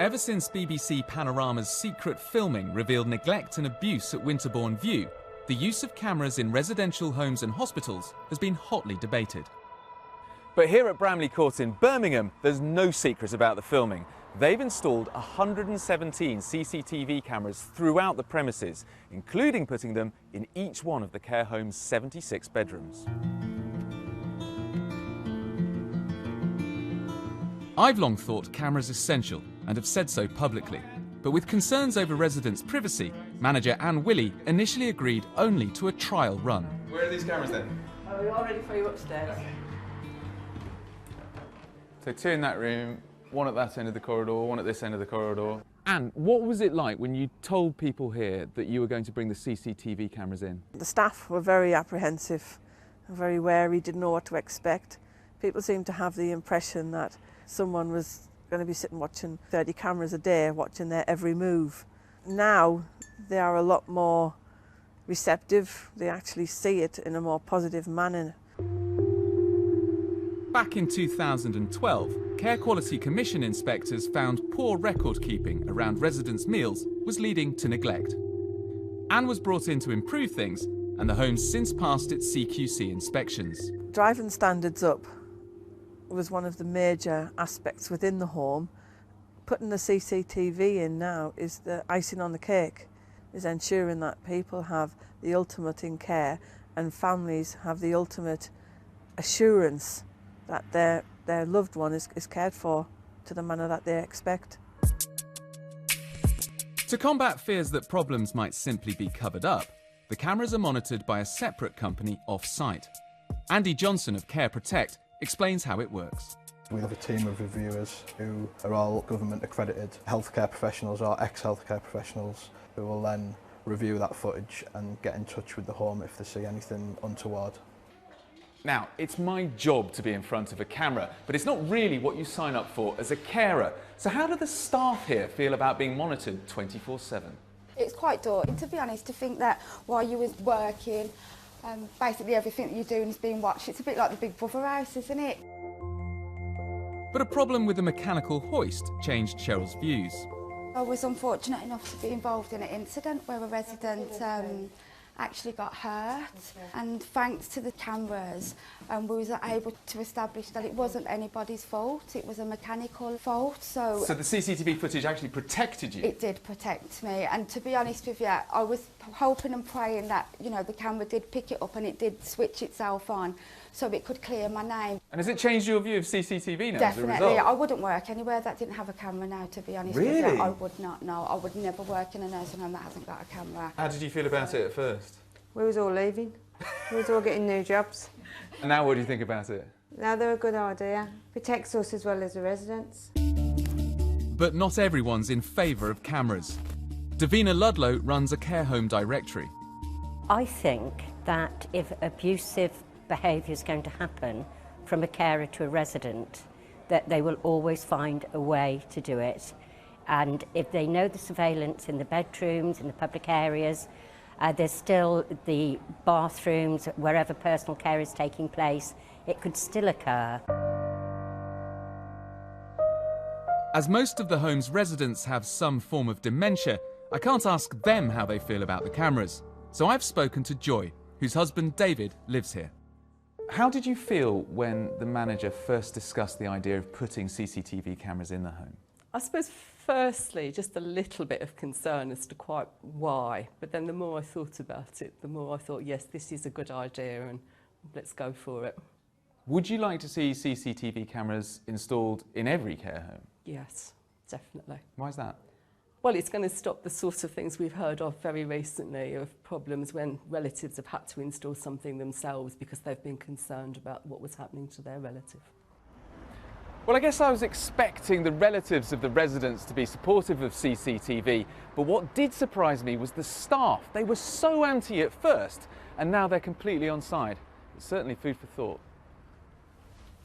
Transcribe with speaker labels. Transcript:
Speaker 1: Ever since BBC Panorama's secret filming revealed neglect and abuse at Winterbourne View, the use of cameras in residential homes and hospitals has been hotly debated. But here at Bramley Court in Birmingham, there's no secret about the filming. They've installed 117 CCTV cameras throughout the premises, including putting them in each one of the care home's 76 bedrooms. I've long thought cameras essential and have said so publicly. But with concerns over residents' privacy, manager Anne Willey initially agreed only to a trial run. Where are these cameras then?
Speaker 2: Oh, we're all ready for you upstairs.
Speaker 1: Okay. So 2 in that room, 1 at that end of the corridor, 1 at this end of the corridor. Anne, what was it like when you told people here that you were going to bring the CCTV cameras in?
Speaker 2: The staff were very apprehensive, very wary, didn't know what to expect. People seemed to have the impression that someone was going to be sitting watching 30 cameras a day, watching their every move. Now they are a lot more receptive. They actually see it in a more positive manner.
Speaker 1: Back in 2012, Care Quality Commission inspectors found poor record keeping around residents' meals was leading to neglect. Anne was brought in to improve things, and the home's since passed its CQC inspections.
Speaker 2: Driving standards up was one of the major aspects within the home. Putting the CCTV in now is the icing on the cake, is ensuring that people have the ultimate in care and families have the ultimate assurance that their loved one is cared for to the manner that they expect.
Speaker 1: To combat fears that problems might simply be covered up, the cameras are monitored by a separate company off-site. Andy Johnson of Care Protect explains how it works.
Speaker 3: We have a team of reviewers who are all government accredited healthcare professionals or ex-healthcare professionals who will then review that footage and get in touch with the home if they see anything untoward.
Speaker 1: Now, it's my job to be in front of a camera, but it's not really what you sign up for as a carer. So how do the staff here feel about being monitored 24/7?
Speaker 4: It's quite daunting, to be honest, to think that while you was working, basically everything that you're doing is being watched. It's a bit like the Big Brother house, isn't it?
Speaker 1: But a problem with the mechanical hoist changed Cheryl's views.
Speaker 4: I was unfortunate enough to be involved in an incident where a resident actually got hurt, and thanks to the cameras we was able to establish that it wasn't anybody's fault, it was a mechanical fault. So
Speaker 1: the CCTV footage actually protected you?
Speaker 4: It did protect me, and to be honest with you, I was hoping and praying that, you know, the camera did pick it up and it did switch itself on so it could clear my name.
Speaker 1: And has it changed your view of CCTV now?
Speaker 4: Definitely.
Speaker 1: As a result?
Speaker 4: I wouldn't work anywhere that didn't have a camera now, to be honest
Speaker 1: really?
Speaker 4: with you. I would not, no. I would never work in a nursing home that hasn't got a camera.
Speaker 1: How did you feel about it at first?
Speaker 5: We was all leaving. We was all getting new jobs.
Speaker 1: And now what do you think about it?
Speaker 5: Now they're a good idea. Protects us as well as the residents.
Speaker 1: But not everyone's in favour of cameras. Davina Ludlow runs a care home directory.
Speaker 6: I think that if abusive behaviour is going to happen from a carer to a resident, that they will always find a way to do it. And if they know the surveillance in the bedrooms, in the public areas, there's still the bathrooms, wherever personal care is taking place, it could still occur.
Speaker 1: As most of the home's residents have some form of dementia, I can't ask them how they feel about the cameras. So I've spoken to Joy, whose husband David lives here. How did you feel when the manager first discussed the idea of putting CCTV cameras in the home?
Speaker 7: I suppose firstly just a little bit of concern as to quite why, but then the more I thought about it, the more I thought, yes, this is a good idea and let's go for it.
Speaker 1: Would you like to see CCTV cameras installed in every care home?
Speaker 7: Yes, definitely.
Speaker 1: Why is that?
Speaker 7: Well, it's going to stop the sort of things we've heard of very recently, of problems when relatives have had to install something themselves because they've been concerned about what was happening to their relative.
Speaker 1: Well, I guess I was expecting the relatives of the residents to be supportive of CCTV, but what did surprise me was the staff. They were so anti at first, and now they're completely on side. It's certainly food for thought.